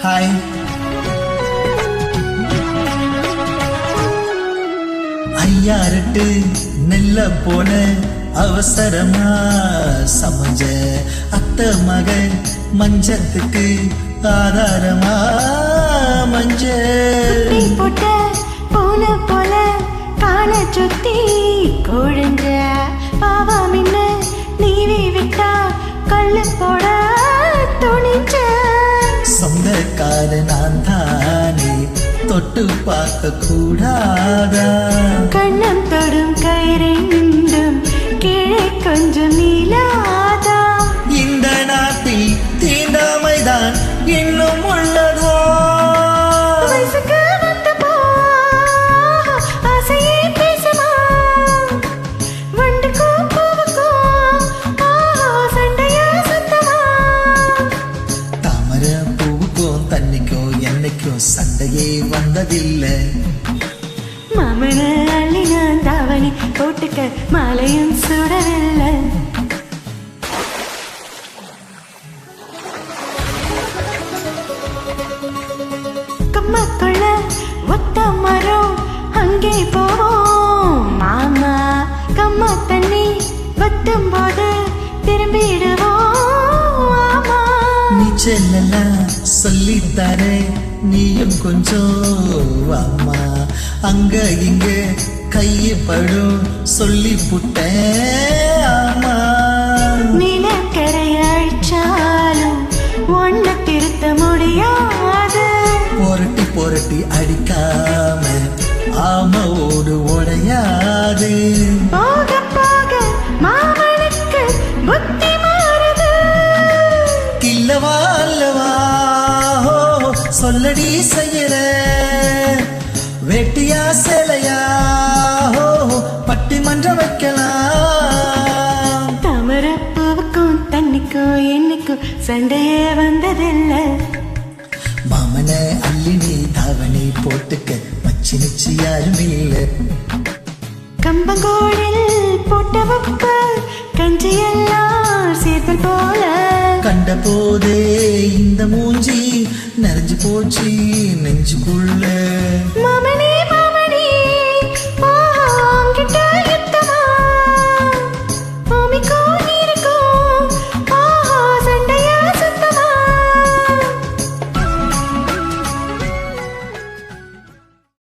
Hi. ஐயாரட்டு நெல்ல போன அவசரமா சமஞ்ச அத்த மக மஞ்சத்துக்கு ஆதாரமா மஞ்ச போட்ட போன போல காண சுத்தி கொழுஞ்ச பாவா மின்ன நீவி விட்டா கள்ளு போட துணிஞ்ச சொந்தக்கார நான் தானே தொட்டு பார்க்க கூடாதா கண்ணம் தொடும் கை ரெண்டும் கீழே கொஞ்சம் நீளாதா இந்த நாட்டில் தீண்டாமைதான் இன்னும் உள்ளதோ வயசுக்கு வந்தப்போ ஆசையே பேசுமா வண்டுக்கும் பூவுக்கும் சண்டையா சத்தமா தாமர பூவுக்கும் தண்ணிக்கும் என்னைக்கும் சண்டையே வந்ததில்லை மாமன அள்ளி நான் தாவணி போட்டுக்க மாலையும் சுடவில்லை கம்மக்குள்ள ஒத்த மரம் அங்கே போவோம் மாமா கம்மா தண்ணி வத்தும் போது திரும்பிடுவோம் ஆமா நீச்சல் சொல்லித்தர நீயும் கொஞ்சம் அம்மா அங்க இங்க கையப்படும் சொல்லி புட்டேன் ஆமா நிலக்கரை அழிச்சாலும் ஒன்ன திருத்த முடியாது புரட்டி புரட்டி அடிக்காம ஆமோடு உடையாது போக போக மாமனுக்கு புத்தி மாறுது இல்லவா அல்லவா ஹோ சொல்லடி செய்யற வெட்டியா சேலையா ஹோ பட்டிமன்றம் வைக்கலாம் தாமரப்பூவுக்கும் தண்ணிக்கும் என்னைக்கும் சண்டையே வந்ததில்லை மாமன அள்ளி நீ தாவணி போட்டுக்க மச்சி நிச்சி யாரும் இல்ல கம்பங்கோடில் போட்ட வப்பு கஞ்சியெல்லாம் சேர்த்தல் போல கண்ட போதே இந்த மூஞ்சி நிறைஞ்சு போச்சு நெஞ்சுக்குள்ள மாமன